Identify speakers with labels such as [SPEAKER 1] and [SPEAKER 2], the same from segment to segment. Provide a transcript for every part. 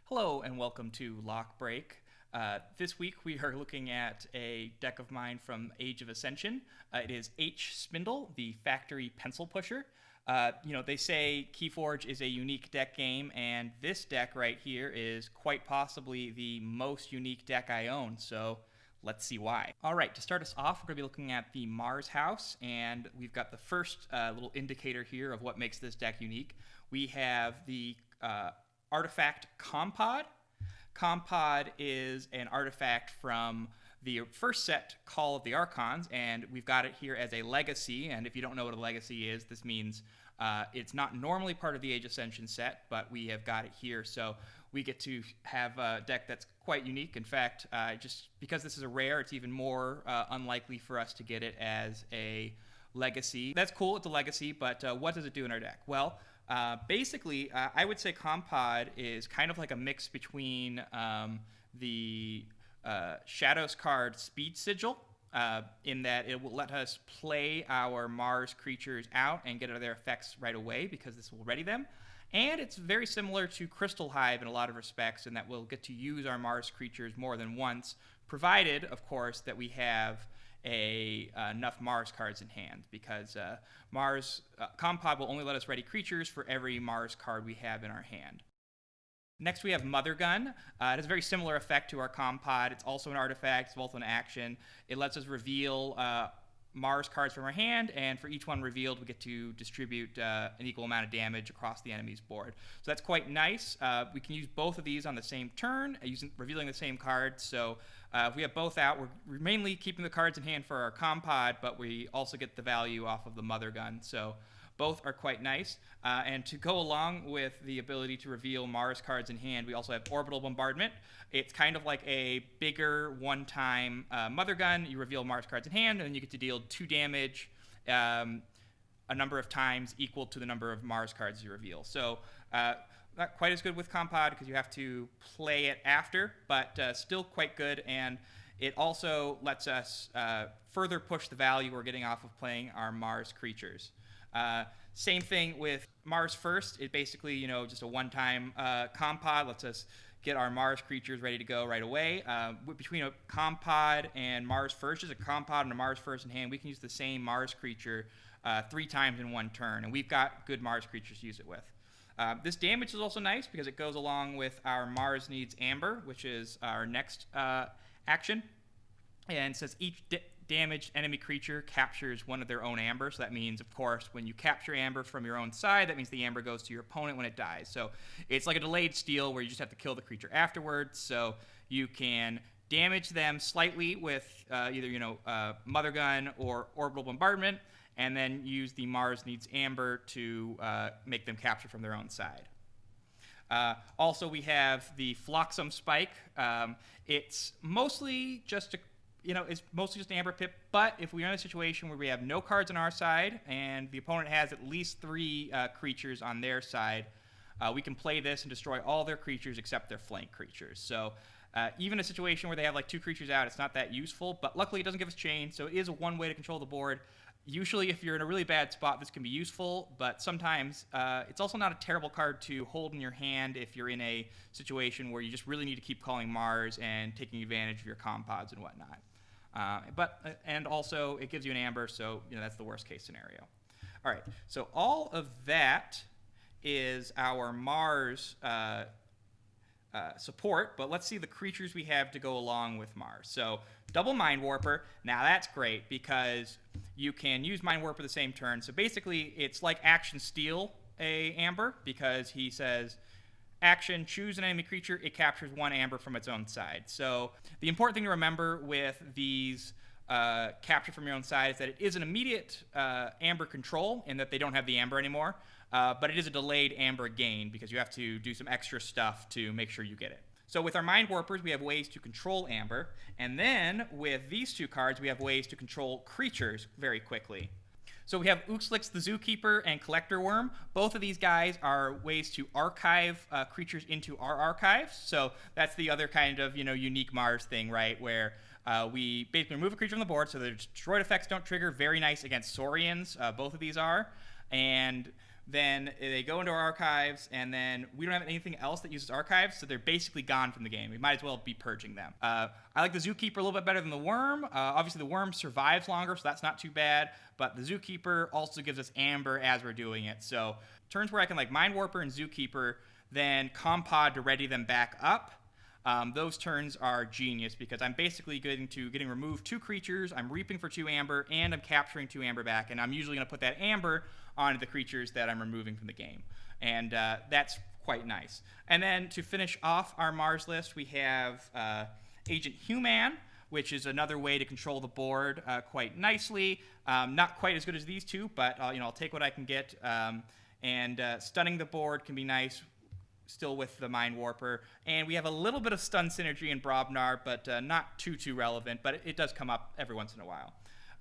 [SPEAKER 1] Hello and welcome to Lock Break. This week we are looking at a deck of mine from Age of Ascension. It is H. Spindal, the factory pencil pusher. They say Keyforge is a unique deck game, and this deck right here is quite possibly the most unique deck I own, so let's see why. All right, to start us off, we're going to be looking at the Mars house, and we've got the first little indicator here of what makes this deck unique. We have the artifact Compod. Compod is an artifact from the first set, Call of the Archons, and we've got it here as a legacy. And if you don't know what a legacy is, this means it's not normally part of the Age Ascension set, but we have got it here. So we get to have a deck that's quite unique. In fact, just because this is a rare, it's even more unlikely for us to get it as a legacy. That's cool, it's a legacy, but what does it do in our deck? Well, basically, I would say Compod is kind of like a mix between the Shadows card Speed Sigil, in that it will let us play our Mars creatures out and get their effects right away because this will ready them. And it's very similar to Crystal Hive in a lot of respects in that we'll get to use our Mars creatures more than once, provided, of course, that we have enough Mars cards in hand, because Compod will only let us ready creatures for every Mars card we have in our hand. Next we have Mother Gun. It has a very similar effect to our Compod. It's also an artifact, it's also an action. It lets us reveal Mars cards from our hand, and for each one revealed we get to distribute an equal amount of damage across the enemy's board. So that's quite nice. We can use both of these on the same turn, revealing the same cards. So if we have both out, we're mainly keeping the cards in hand for our Compod, but we also get the value off of the Mother Gun. So both are quite nice. And to go along with the ability to reveal Mars cards in hand, we also have Orbital Bombardment. It's kind of like a bigger one-time Mother Gun. You reveal Mars cards in hand, and then you get to deal 2 damage a number of times equal to the number of Mars cards you reveal. So not quite as good with Compod because you have to play it after, but still quite good. And it also lets us further push the value we're getting off of playing our Mars creatures. Same thing with Mars First. It basically, just a one-time Compod lets us get our Mars creatures ready to go right away. Between a Compod and Mars First, just a Compod and a Mars First in hand, we can use the same Mars creature 3 times in one turn, and we've got good Mars creatures to use it with. This damage is also nice because it goes along with our Mars Needs Amber, which is our next action, and says each damaged enemy creature captures one of their own amber. So that means, of course, when you capture amber from your own side, that means the amber goes to your opponent when it dies. So it's like a delayed steal where you just have to kill the creature afterwards. So you can damage them slightly with either Mother Gun or Orbital Bombardment, and then use the Mars Needs Amber to make them capture from their own side. Also, we have the Flotsam Spike. It's mostly just it's mostly just an Amber Pip, but if we're in a situation where we have no cards on our side and the opponent has at least 3 creatures on their side, we can play this and destroy all their creatures except their flank creatures. So even a situation where they have like 2 creatures out, it's not that useful, but luckily it doesn't give us chain, so it is one way to control the board. Usually if you're in a really bad spot, this can be useful, but sometimes it's also not a terrible card to hold in your hand if you're in a situation where you just really need to keep calling Mars and taking advantage of your Compods and whatnot. And also it gives you an amber, so that's the worst case scenario. All right, so all of that is our Mars support, but let's see the creatures we have to go along with Mars. So double Mind Warper. Now that's great because you can use Mind Warper the same turn. So basically it's like action steal a amber because he says action, choose an enemy creature, it captures 1 amber from its own side. So the important thing to remember with these capture from your own side is that it is an immediate amber control in that they don't have the amber anymore, but it is a delayed amber gain because you have to do some extra stuff to make sure you get it. So with our Mind Warpers, we have ways to control amber, and then with these 2 cards, we have ways to control creatures very quickly. So we have Uxlix the Zookeeper and Collector Worm. Both of these guys are ways to archive creatures into our archives. So that's the other kind of unique Mars thing, right? Where we basically remove a creature from the board, so the destroyed effects don't trigger. Very nice against Saurians. Both of these are, and then they go into our archives, and then we don't have anything else that uses archives, so they're basically gone from the game. We might as well be purging them. I like the Zookeeper a little bit better than the Worm. Obviously, the Worm survives longer, so that's not too bad, but the Zookeeper also gives us Amber as we're doing it. So turns where I can like Mind Warper and Zookeeper, then Compod to ready them back up. Those turns are genius because I'm basically getting removed 2 creatures, I'm reaping for 2 Amber, and I'm capturing 2 Amber back, and I'm usually going to put that Amber onto the creatures that I'm removing from the game. And that's quite nice. And then to finish off our Mars list, we have Agent Human, which is another way to control the board quite nicely. Not quite as good as these two, but I'll take what I can get. And stunning the board can be nice, still with the Mind Warper. And we have a little bit of stun synergy in Brobnar, but not too relevant, but it does come up every once in a while.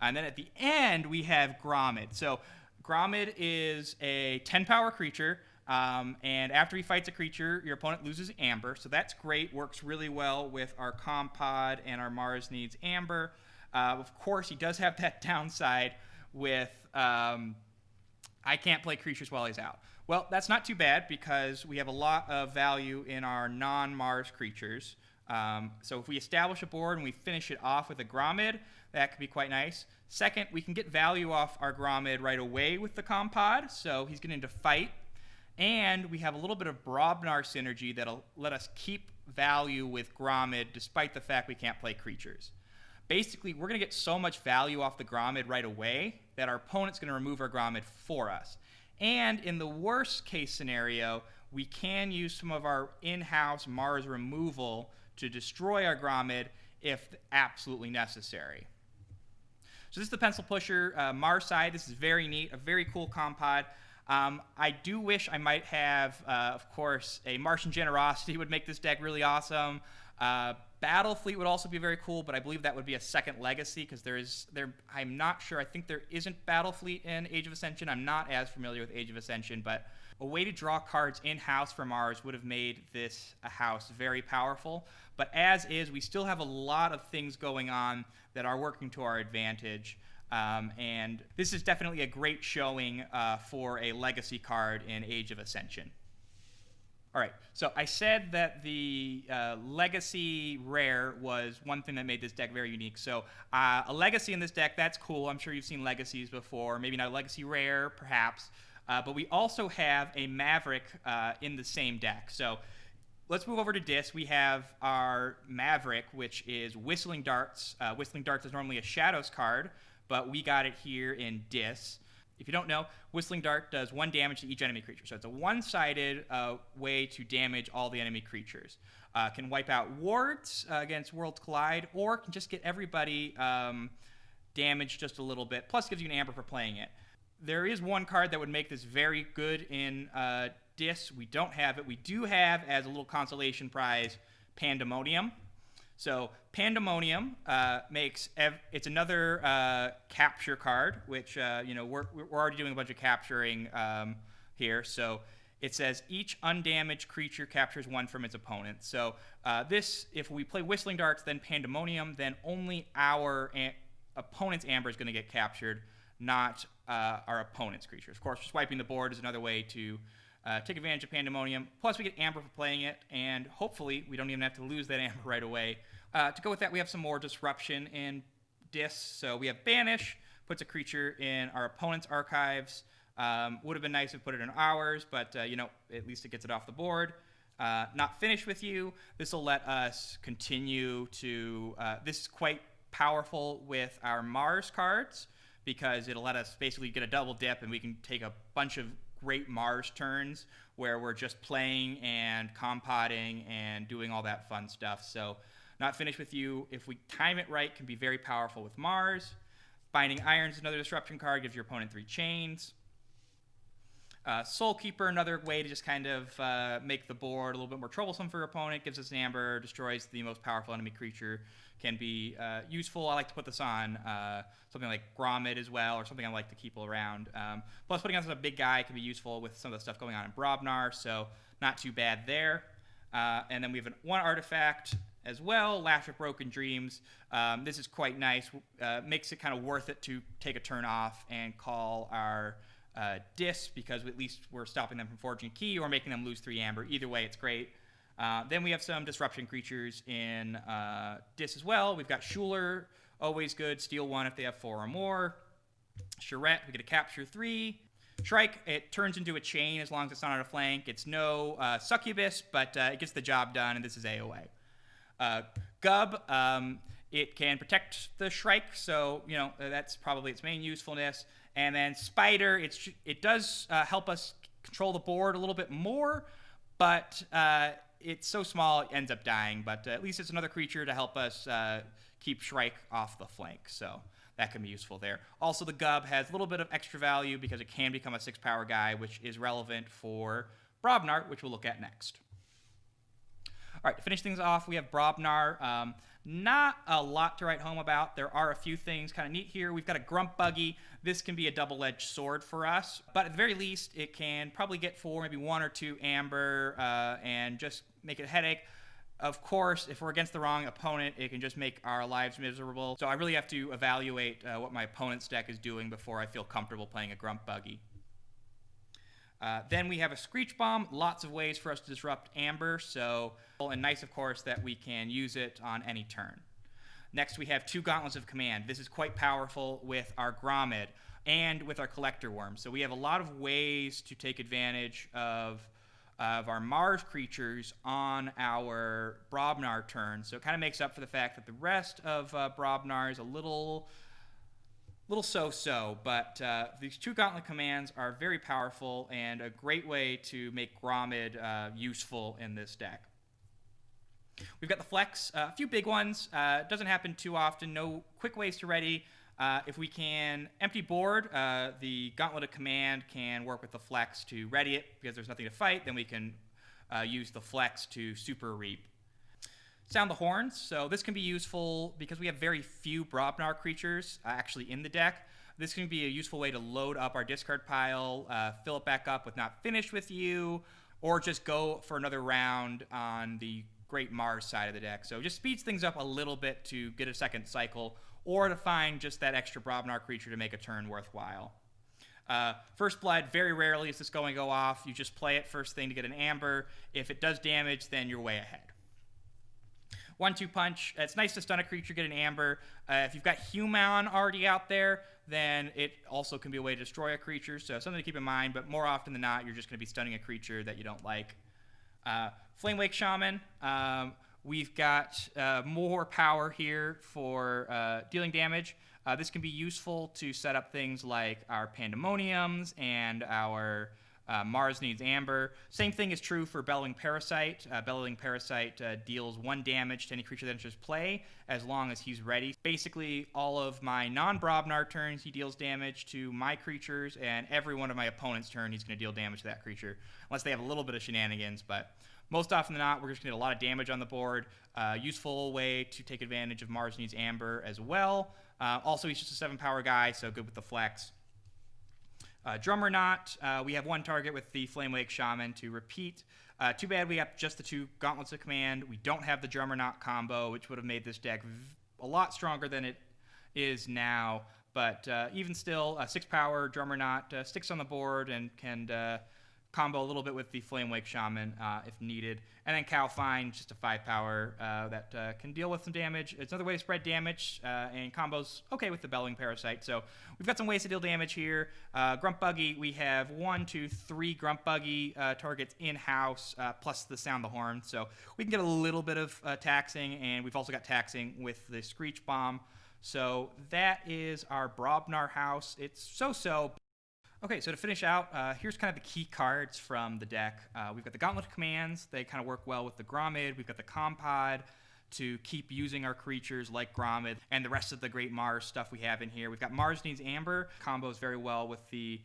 [SPEAKER 1] And then at the end, we have Grommet. So Grommet is a 10-power creature, and after he fights a creature, your opponent loses Amber. So that's great, works really well with our Compod, and our Mars needs Amber. Of course, he does have that downside with I can't play creatures while he's out. Well, that's not too bad because we have a lot of value in our non-Mars creatures. So if we establish a board and we finish it off with a Grommet, that could be quite nice. Second, we can get value off our Grommet right away with the Compod, so he's getting to fight. And we have a little bit of Brobnar synergy that'll let us keep value with Grommet despite the fact we can't play creatures. Basically, we're going to get so much value off the Grommet right away that our opponent's going to remove our Grommet for us. And in the worst case scenario, we can use some of our in-house Mars removal to destroy our Grommet if absolutely necessary. So this is the Pencil Pusher Mars side. This is very neat, a very cool Compod. I do wish I might have, of course, a Martian Generosity would make this deck really awesome. Battle Fleet would also be very cool, but I believe that would be a second legacy because I'm not sure. I think there isn't Battle Fleet in Age of Ascension. I'm not as familiar with Age of Ascension, but a way to draw cards in-house for Mars would have made this a house very powerful. But as is, we still have a lot of things going on that are working to our advantage. And this is definitely a great showing for a legacy card in Age of Ascension. All right, so I said that the legacy rare was one thing that made this deck very unique. So a legacy in this deck, that's cool. I'm sure you've seen legacies before. Maybe not a legacy rare, perhaps. But we also have a Maverick in the same deck. So let's move over to Dis. We have our Maverick, which is Whistling Darts. Whistling Darts is normally a Shadows card, but we got it here in Dis. If you don't know, Whistling Dart does 1 damage to each enemy creature. So it's a one-sided way to damage all the enemy creatures. Can wipe out wards against Worlds Collide, or can just get everybody damaged just a little bit, plus gives you an Amber for playing it. There is one card that would make this very good in Dis. We don't have it. We do have, as a little consolation prize, Pandemonium. So Pandemonium makes it's another capture card, which we're already doing a bunch of capturing here. So it says each undamaged creature captures 1 from its opponent. So if we play Whistling Darts, then Pandemonium, then only our opponent's Amber is going to get captured, not our opponent's creatures. Of course, swiping the board is another way to take advantage of Pandemonium. Plus, we get Amber for playing it, and hopefully we don't even have to lose that Amber right away. To go with that, we have some more disruption in Dis. So we have Banish, puts a creature in our opponent's archives. Would have been nice if we put it in ours, but at least it gets it off the board. Not finished with you. This will let us continue to... this is quite powerful with our Mars cards because it'll let us basically get a double dip, and we can take a bunch of great Mars turns where we're just playing and compotting and doing all that fun stuff. So Not finished with you, if we time it right, can be very powerful with Mars. Binding Iron is another disruption card, gives your opponent 3 chains. Soulkeeper, another way to just kind of make the board a little bit more troublesome for your opponent. Gives us an Amber, destroys the most powerful enemy creature. Can be useful. I like to put this on something like Grommet as well, or something I like to keep around. Plus, putting on a big guy can be useful with some of the stuff going on in Brobnar, so not too bad there. And then we have one artifact as well, Lash of Broken Dreams. This is quite nice. Makes it kind of worth it to take a turn off and call our Dis, because at least we're stopping them from forging key or making them lose 3 amber. Either way, it's great. Then we have some disruption creatures in Dis as well. We've got Schuler, always good. Steal 1 if they have 4 or more. Charette, we get a capture 3. Shrike, it turns into a chain as long as it's not on a flank. It's no succubus, but it gets the job done, and this is AOA. Gub, it can protect the Shrike, so that's probably its main usefulness. And then Spider, it does help us control the board a little bit more, but it's so small it ends up dying. But at least it's another creature to help us keep Shrike off the flank, so that can be useful there. Also, the Gub has a little bit of extra value because it can become a 6-power guy, which is relevant for Brobnar, which we'll look at next. All right, to finish things off, we have Brobnar. Not a lot to write home about. There are a few things kind of neat here. We've got a Grump Buggy. This can be a double-edged sword for us, but at the very least, it can probably get 4, maybe 1 or 2 amber and just make it a headache. Of course, if we're against the wrong opponent, it can just make our lives miserable. So I really have to evaluate what my opponent's deck is doing before I feel comfortable playing a Grump Buggy. Then we have a Screech Bomb. Lots of ways for us to disrupt amber, and nice, of course, that we can use it on any turn. Next, we have 2 Gauntlets of Command. This is quite powerful with our Gromid and with our Collector Worm. So we have a lot of ways to take advantage of our Mars creatures on our Brobnar turn. So it kind of makes up for the fact that the rest of Brobnar is a little so-so, but these 2 Gauntlet commands are very powerful and a great way to make Gromid useful in this deck. We've got the Flex, a few big ones. Doesn't happen too often. No quick ways to ready. If we can empty board, the Gauntlet of Command can work with the Flex to ready it because there's nothing to fight. Then we can use the Flex to super reap. Sound the Horns. So this can be useful because we have very few Brobnar creatures actually in the deck. This can be a useful way to load up our discard pile, fill it back up with Not Finished With You, or just go for another round on the Great Mars side of the deck. So it just speeds things up a little bit to get a second cycle, or to find just that extra Brobnar creature to make a turn worthwhile. First Blood, very rarely is this going to go off. You just play it first thing to get an amber. If it does damage, then you're way ahead. 1-2 Punch. It's nice to stun a creature, get an amber. If you've got Human already out there, then it also can be a way to destroy a creature. So something to keep in mind, but more often than not, you're just going to be stunning a creature that you don't like. Flamewake Shaman. We've got more power here for dealing damage. This can be useful to set up things like our Pandemoniums and our Mars Needs Amber. Same thing is true for Bellowing Parasite. Bellowing Parasite deals 1 damage to any creature that enters play as long as he's ready. Basically, all of my non-Brobnar turns, he deals damage to my creatures, and every one of my opponent's turn, he's going to deal damage to that creature, unless they have a little bit of shenanigans, but most often than not, we're just going to get a lot of damage on the board. Useful way to take advantage of Mars Needs Amber as well. Also, he's just a 7-power guy, so good with the Flex. Drummer Knot, we have 1 target with the Flamewake Shaman to repeat. Too bad we have just the 2 Gauntlets of Command. We don't have the Drummer Knot combo, which would have made this deck a lot stronger than it is now. But even still, a 6-power Drummer Knot sticks on the board and can combo a little bit with the Flamewake Shaman if needed. And then Cow Fine, just a 5-power that can deal with some damage. It's another way to spread damage, and combos okay with the Bellowing Parasite. So we've got some ways to deal damage here. Grump Buggy, we have 1, 2, 3 Grump Buggy targets in-house, plus the Sound the Horn. So we can get a little bit of taxing, and we've also got taxing with the Screech Bomb. So that is our Brobnar house. It's so-so. Okay, so to finish out, here's kind of the key cards from the deck. We've got the Gauntlet of Commands. They kind of work well with the Gromid. We've got the Compod to keep using our creatures like Gromid and the rest of the Great Mars stuff we have in here. We've got Mars Needs Amber. Combos very well with the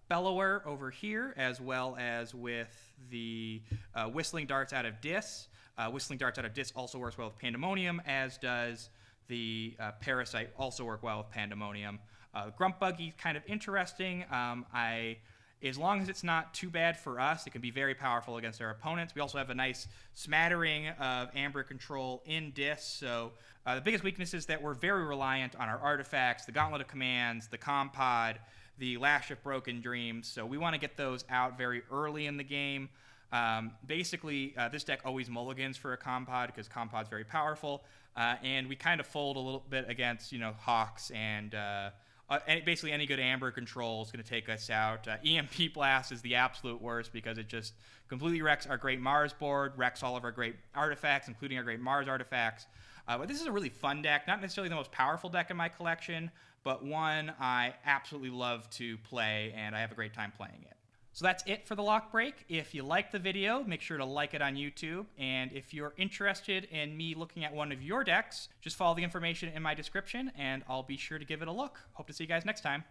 [SPEAKER 1] Bellower over here, as well as with the Whistling Darts out of Dis. Whistling Darts out of Dis also works well with Pandemonium, as does the Parasite also work well with Pandemonium. Grump Buggy, kind of interesting. As long as it's not too bad for us, it can be very powerful against our opponents. We also have a nice smattering of Amber control in Dis. So the biggest weakness is that we're very reliant on our artifacts, the Gauntlet of Commands, the Compod, the Lash of Broken Dreams. So we want to get those out very early in the game. Basically, this deck always mulligans for a Compod because Compod's very powerful, and we kind of fold a little bit against, Hawks and basically any good Amber control is going to take us out. EMP Blast is the absolute worst because it just completely wrecks our great Mars board, wrecks all of our great artifacts, including our great Mars artifacts. But this is a really fun deck, not necessarily the most powerful deck in my collection, but one I absolutely love to play, and I have a great time playing it. So that's it for the lock break. If you liked the video, make sure to like it on YouTube. And if you're interested in me looking at one of your decks, just follow the information in my description, and I'll be sure to give it a look. Hope to see you guys next time.